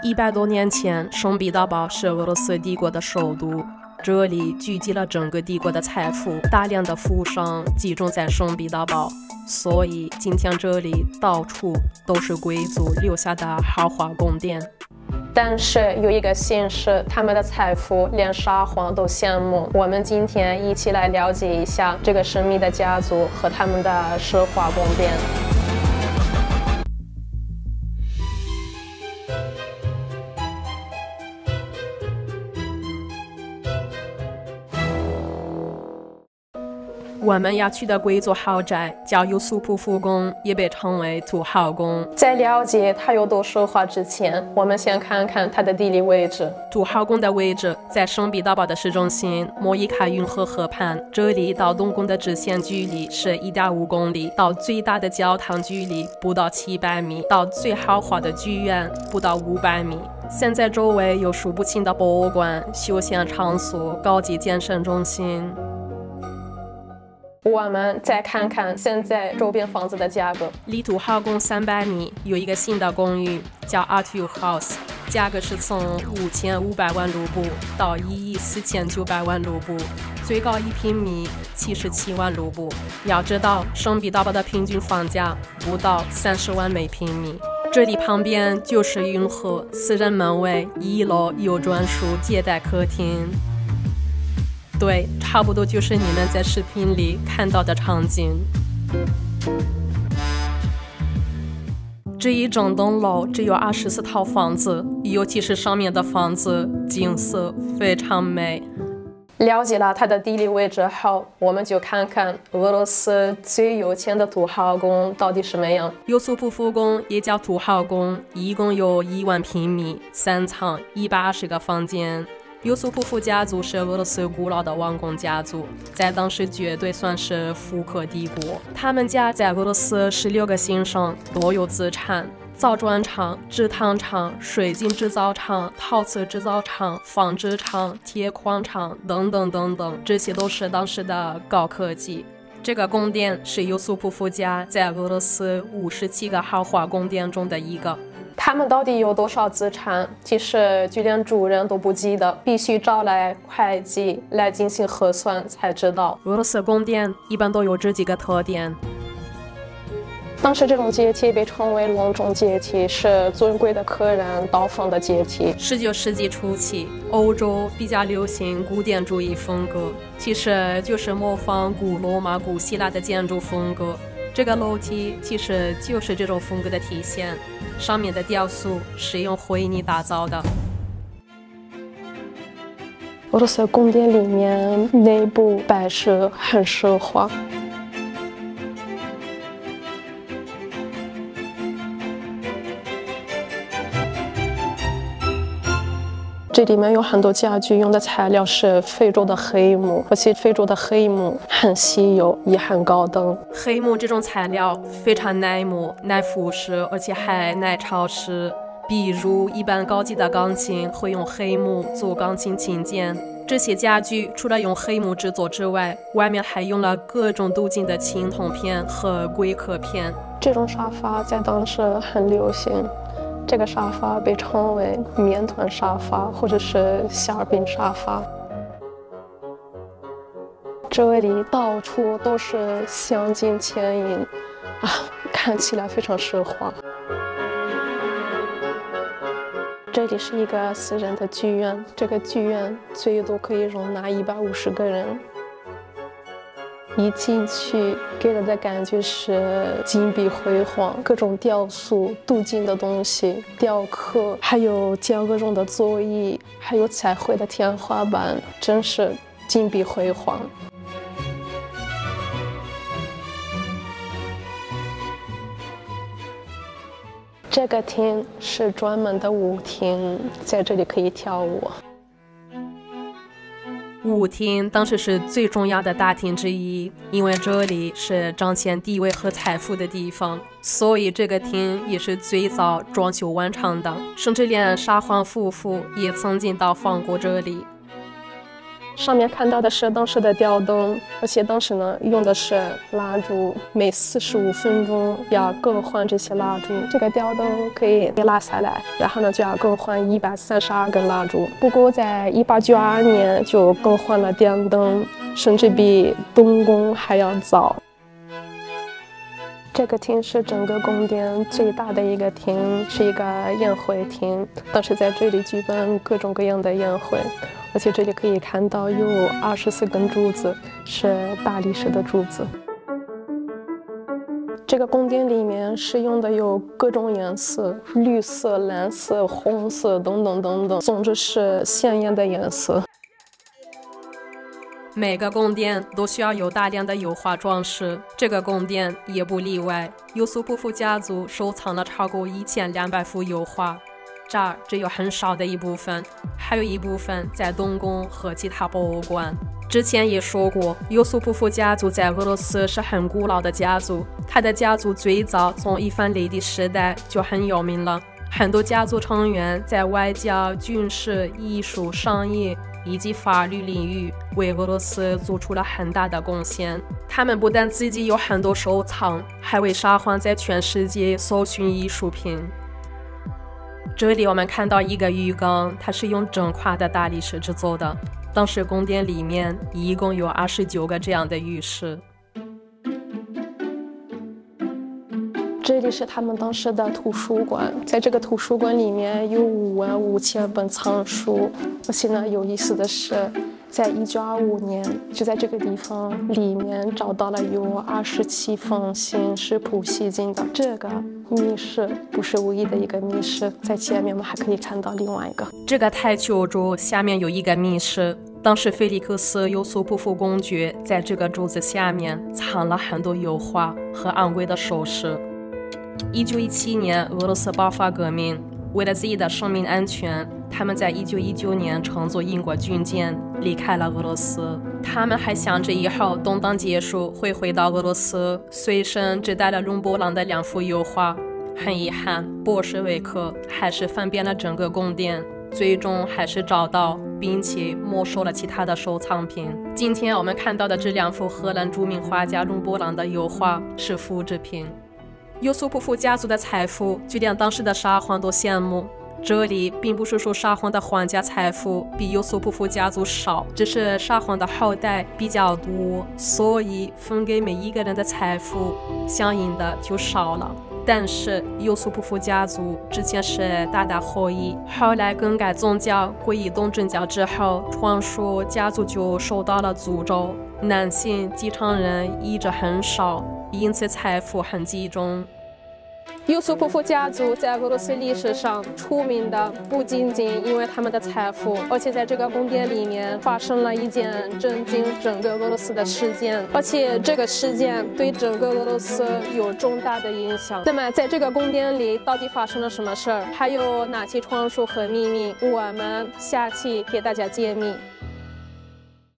100多年前，圣彼得堡是俄罗斯帝国的首都，这里聚集了整个帝国的财富，大量的富商集中在圣彼得堡，所以今天这里到处都是贵族留下的豪华宫殿。但是有一个形式，他们的财富连沙皇都羡慕。我们今天一起来了解一下这个神秘的家族和他们的奢华宫殿。我们要去的贵族豪宅叫尤苏普夫宫，也被称为土豪宫。在了解它有多奢华之前，我们先看看它的地理位置。土豪宫的位置在圣彼得堡的市中心，莫伊卡运河河畔。这里到东宫的直线距离是1.5公里，到最大的教堂距离不到700米，到最豪华的剧院不到500米。现在周围有数不清的博物馆、休闲场所、高级健身中心。我们再看看现在周边房子的价格。离土豪宫300米有一个新的公寓叫 Artur House， 价格是从5500万卢布到14900万卢布，最高1平米77万卢布。要知道，圣彼得堡的平均房价不到30万每平米。这里旁边就是运河，私人门卫，1楼有专属接待客厅。对，差不多就是你们在视频里看到的场景。这一整栋楼只有24套房子，尤其是上面的房子，景色非常美。了解了它的地理位置后，我们就看看俄罗斯最有钱的土豪宫到底什么样。尤苏普夫宫也叫土豪宫，一共有1万平米，3层，120个房间。尤苏普夫家族是俄罗斯古老的王公家族，在当时绝对算是富可敌国。他们家在俄罗斯16个县上都有资产，造砖厂、制糖厂、水晶制造厂、陶瓷制造厂、纺织厂、铁矿厂等等等等，这些都是当时的高科技。这个宫殿是尤苏普夫家在俄罗斯57个豪华宫殿中的一个。他们到底有多少资产？其实就连主人都不记得，必须找来会计来进行核算才知道。俄罗斯宫殿一般都有这几个特点。当时这种阶梯被称为隆重阶梯，是尊贵的客人到访的阶梯。19世纪初期，欧洲比较流行古典主义风格，其实就是模仿古罗马、古希腊的建筑风格。这个楼梯其实就是这种风格的体现，上面的雕塑是用灰泥打造的。俄罗斯宫殿里面内部摆设很奢华。这里面有很多家具，用的材料是非洲的黑木，而且非洲的黑木很稀有，也很高等。黑木这种材料非常耐磨、耐腐蚀，而且还耐潮湿。比如一般高级的钢琴会用黑木做钢琴琴键。这些家具除了用黑木制作之外，外面还用了各种镀金的青铜片和龟壳片。这种沙发在当时很流行。这个沙发被称为面团沙发或者是馅饼沙发。这里到处都是镶金嵌银啊，看起来非常奢华。这里是一个私人的剧院，这个剧院最多可以容纳150个人。一进去给人的感觉是金碧辉煌，各种雕塑、镀金的东西、雕刻，还有各种的座椅，还有彩绘的天花板，真是金碧辉煌。这个厅是专门的舞厅，在这里可以跳舞。舞厅当时是最重要的大厅之一，因为这里是彰显地位和财富的地方，所以这个厅也是最早装修完成的，甚至连沙皇夫妇也曾经到访过这里。上面看到的是当时的吊灯，而且当时呢用的是蜡烛，每45分钟要更换这些蜡烛。这个吊灯可以拉下来，然后呢就要更换132根蜡烛。不过在1892年就更换了电灯，甚至比东宫还要早。这个厅是整个宫殿最大的一个厅，是一个宴会厅。当时在这里举办各种各样的宴会，而且这里可以看到有24根柱子，是大理石的柱子。这个宫殿里面使用的有各种颜色，绿色、蓝色、红色等等等等，总之是鲜艳的颜色。每个宫殿都需要有大量的油画装饰，这个宫殿也不例外。尤苏普夫家族收藏了超过1200幅油画，这儿只有很少的一部分，还有一部分在东宫和其他博物馆。之前也说过，尤苏普夫家族在俄罗斯是很古老的家族，他的家族最早从伊凡雷帝时代就很有名了。很多家族成员在外交、军事、艺术、商业以及法律领域为俄罗斯做出了很大的贡献。他们不但自己有很多收藏，还为沙皇在全世界搜寻艺术品。这里我们看到一个浴缸，它是用整块的大理石制作的。当时宫殿里面一共有29个这样的浴室。这里是他们当时的图书馆，在这个图书馆里面有55000本藏书。而且呢，有意思的是，在1925年，就在这个地方里面找到了有27封信是普希金的。这个密室不是唯一的一个密室，在前面我们还可以看到另外一个。这个台球桌下面有一个密室，当时菲利克斯·尤苏普夫公爵在这个柱子下面藏了很多油画和昂贵的首饰。1917年，俄罗斯爆发革命，为了自己的生命安全，他们在1919年乘坐英国军舰离开了俄罗斯。他们还想着以后动荡结束会回到俄罗斯，随身只带了伦勃朗的2幅油画。很遗憾，波什维克还是翻遍了整个宫殿，最终还是找到并且没收了其他的收藏品。今天我们看到的这2幅荷兰著名画家伦勃朗的油画是复制品。尤苏普夫家族的财富就连当时的沙皇都羡慕。这里并不是说沙皇的皇家财富比尤苏普夫家族少，只是沙皇的后代比较多，所以分给每一个人的财富相应的就少了。但是尤苏普夫家族之前是大大后裔，后来更改宗教皈依东正教之后，传说家族就受到了诅咒，男性继承人一直很少，因此财富很集中。尤苏普夫家族在俄罗斯历史上出名的不仅仅因为他们的财富，而且在这个宫殿里面发生了一件震惊整个俄罗斯的事件，而且这个事件对整个俄罗斯有重大的影响。那么在这个宫殿里到底发生了什么事儿，还有哪些传说和秘密，我们下期给大家揭秘。